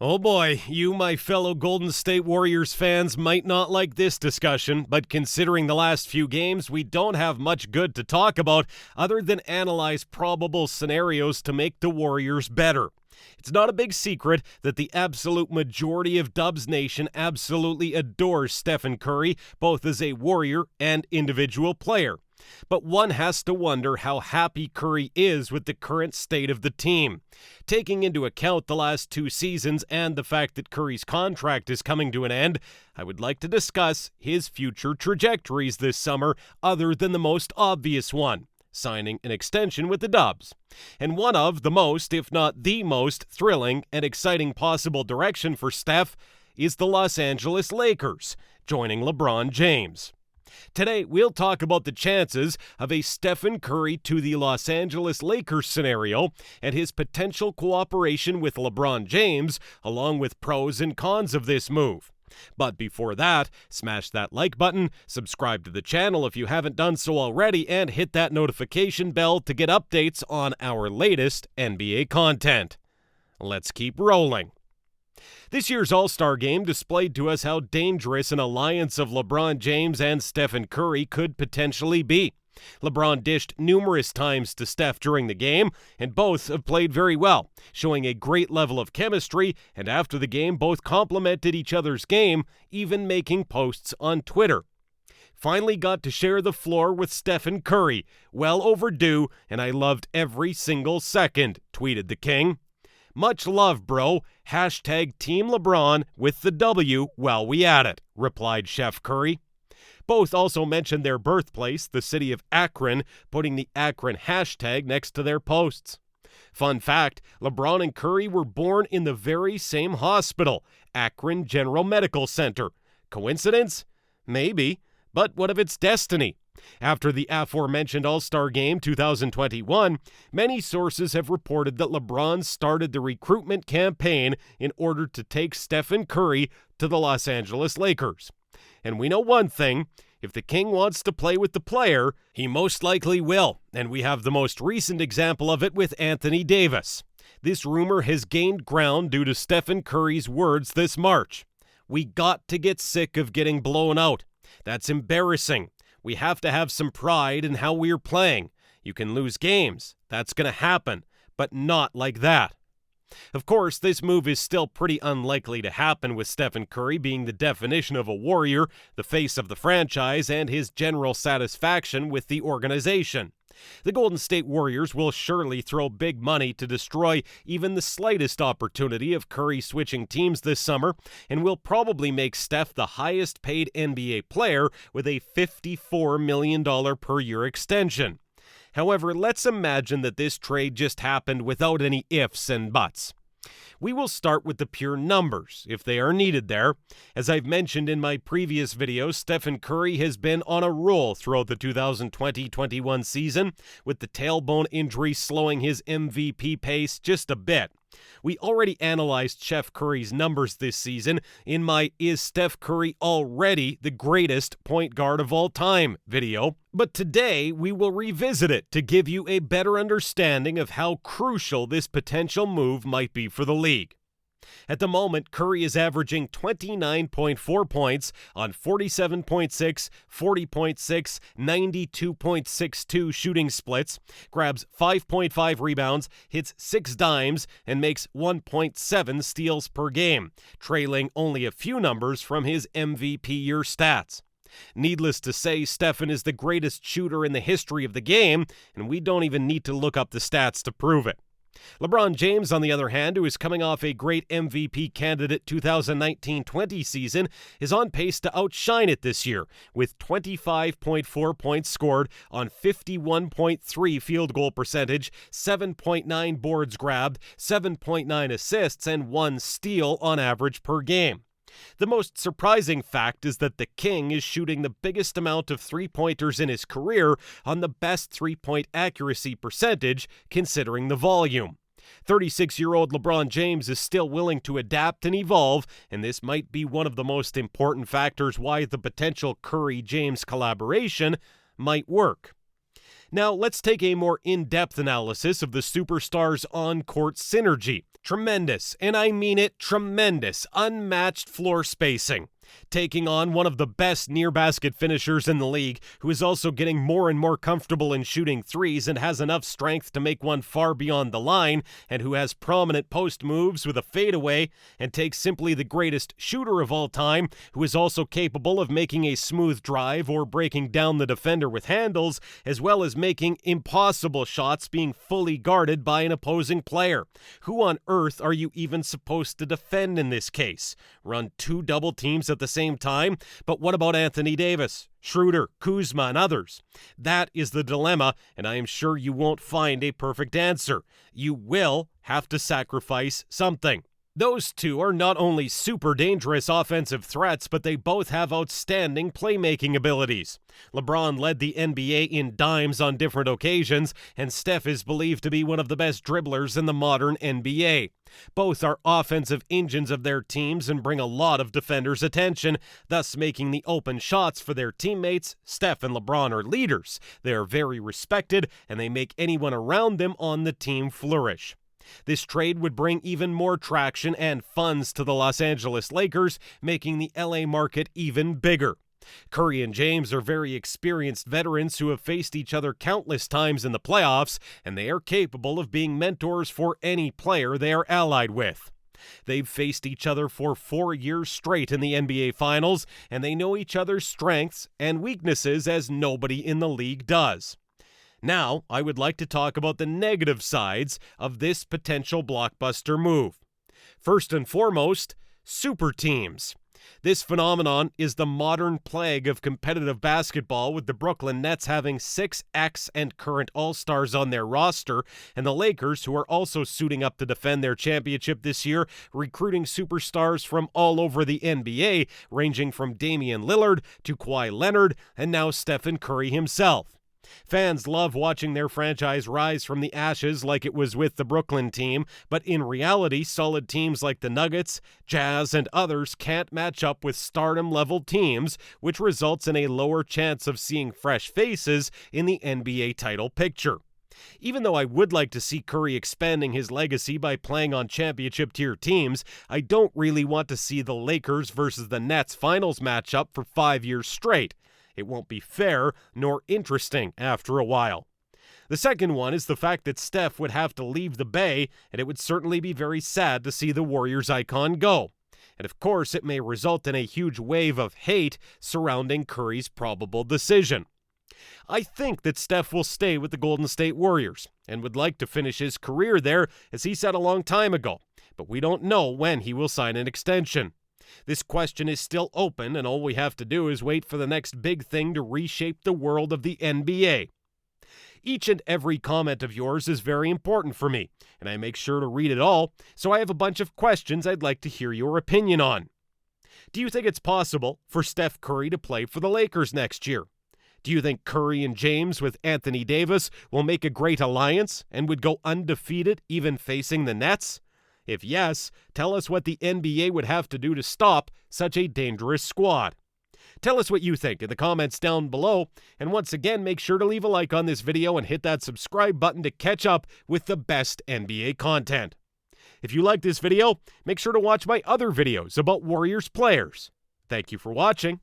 Oh boy, you, my fellow Golden State Warriors fans, might not like this discussion, but considering the last few games, we don't have much good to talk about other than analyze probable scenarios to make the Warriors better. It's not a big secret that the absolute majority of Dubs Nation absolutely adores Stephen Curry, both as a Warrior and individual player. But one has to wonder how happy Curry is with the current state of the team. Taking into account the last 2 seasons and the fact that Curry's contract is coming to an end, I would like to discuss his future trajectories this summer other than the most obvious one, signing an extension with the Dubs. And one of the most, if not the most, thrilling and exciting possible direction for Steph is the Los Angeles Lakers, joining LeBron James. Today, we'll talk about the chances of a Stephen Curry to the Los Angeles Lakers scenario and his potential cooperation with LeBron James, along with pros and cons of this move. But before that, smash that like button, subscribe to the channel if you haven't done so already, and hit that notification bell to get updates on our latest NBA content. Let's keep rolling. This year's AllStar Game displayed to us how dangerous an alliance of LeBron James and Stephen Curry could potentially be. LeBron dished numerous times to Steph during the game, and both have played very well, showing a great level of chemistry, and after the game both complimented each other's game, even making posts on Twitter. Finally got to share the floor with Stephen Curry. Well overdue, and I loved every single second, tweeted the King. Much love, bro. Hashtag Team LeBron with the W while we at it, replied Chef Curry. Both also mentioned their birthplace, the city of Akron, putting the Akron hashtag next to their posts. Fun fact, LeBron and Curry were born in the very same hospital, Akron General Medical Center. Coincidence? Maybe. But what if it's destiny? After the aforementioned All-Star Game 2021, many sources have reported that LeBron started the recruitment campaign in order to take Stephen Curry to the Los Angeles Lakers. And we know one thing, if the King wants to play with the player, he most likely will, and we have the most recent example of it with Anthony Davis. This rumor has gained ground due to Stephen Curry's words this March. We got to get sick of getting blown out. That's embarrassing. We have to have some pride in how we're playing. You can lose games. That's going to happen, but not like that. Of course, this move is still pretty unlikely to happen with Stephen Curry being the definition of a warrior, the face of the franchise, and his general satisfaction with the organization. The Golden State Warriors will surely throw big money to destroy even the slightest opportunity of Curry switching teams this summer, and will probably make Steph the highest paid NBA player with a $54 million per year extension. However, let's imagine that this trade just happened without any ifs and buts. We will start with the pure numbers, if they are needed there. As I've mentioned in my previous videos, Stephen Curry has been on a roll throughout the 2020-21 season, with the tailbone injury slowing his MVP pace just a bit. We already analyzed Chef Curry's numbers this season in my Is Steph Curry Already the Greatest Point Guard of All Time video, but today we will revisit it to give you a better understanding of how crucial this potential move might be for the league. At the moment, Curry is averaging 29.4 points on 47.6, 40.6, 92.62 shooting splits, grabs 5.5 rebounds, hits 6 dimes, and makes 1.7 steals per game, trailing only a few numbers from his MVP year stats. Needless to say, Stephen is the greatest shooter in the history of the game, and we don't even need to look up the stats to prove it. LeBron James, on the other hand, who is coming off a great MVP candidate 2019-20 season, is on pace to outshine it this year, with 25.4 points scored on 51.3 field goal percentage, 7.9 boards grabbed, 7.9 assists, and 1 steal on average per game. The most surprising fact is that the King is shooting the biggest amount of three-pointers in his career on the best three-point accuracy percentage, considering the volume. 36-year-old LeBron James is still willing to adapt and evolve, and this might be one of the most important factors why the potential Curry-James collaboration might work. Now, let's take a more in-depth analysis of the superstars' on-court synergy. Tremendous, and I mean it, tremendous, unmatched floor spacing. Taking on one of the best near-basket finishers in the league, who is also getting more and more comfortable in shooting threes and has enough strength to make one far beyond the line, and who has prominent post moves with a fadeaway, and takes simply the greatest shooter of all time, who is also capable of making a smooth drive or breaking down the defender with handles, as well as making impossible shots being fully guarded by an opposing player. Who on earth are you even supposed to defend in this case? Run two double teams at the same time? But what about Anthony Davis, Schroeder, Kuzma, and others? That is the dilemma, and I am sure you won't find a perfect answer. You will have to sacrifice something. Those two are not only super dangerous offensive threats, but they both have outstanding playmaking abilities. LeBron led the NBA in dimes on different occasions, and Steph is believed to be one of the best dribblers in the modern NBA. Both are offensive engines of their teams and bring a lot of defenders' attention, thus making the open shots for their teammates. Steph and LeBron are leaders. They are very respected, and they make anyone around them on the team flourish. This trade would bring even more traction and funds to the Los Angeles Lakers, making the LA market even bigger. Curry and James are very experienced veterans who have faced each other countless times in the playoffs, and they are capable of being mentors for any player they are allied with. They've faced each other for 4 years straight in the NBA Finals, and they know each other's strengths and weaknesses as nobody in the league does. Now, I would like to talk about the negative sides of this potential blockbuster move. First and foremost, super teams. This phenomenon is the modern plague of competitive basketball, with the Brooklyn Nets having 6 ex and current All-Stars on their roster, and the Lakers, who are also suiting up to defend their championship this year, recruiting superstars from all over the NBA, ranging from Damian Lillard to Kawhi Leonard, and now Stephen Curry himself. Fans love watching their franchise rise from the ashes like it was with the Brooklyn team, but in reality, solid teams like the Nuggets, Jazz, and others can't match up with stardom-level teams, which results in a lower chance of seeing fresh faces in the NBA title picture. Even though I would like to see Curry expanding his legacy by playing on championship-tier teams, I don't really want to see the Lakers versus the Nets finals matchup for 5 years straight. It won't be fair nor interesting after a while. The second one is the fact that Steph would have to leave the Bay, and it would certainly be very sad to see the Warriors icon go. And of course, it may result in a huge wave of hate surrounding Curry's probable decision. I think that Steph will stay with the Golden State Warriors and would like to finish his career there, as he said a long time ago, but we don't know when he will sign an extension. This question is still open, and all we have to do is wait for the next big thing to reshape the world of the NBA. Each and every comment of yours is very important for me, and I make sure to read it all, so I have a bunch of questions I'd like to hear your opinion on. Do you think it's possible for Steph Curry to play for the Lakers next year? Do you think Curry and James with Anthony Davis will make a great alliance and would go undefeated even facing the Nets? If yes, tell us what the NBA would have to do to stop such a dangerous squad. Tell us what you think in the comments down below, and once again, make sure to leave a like on this video and hit that subscribe button to catch up with the best NBA content. If you like this video, make sure to watch my other videos about Warriors players. Thank you for watching.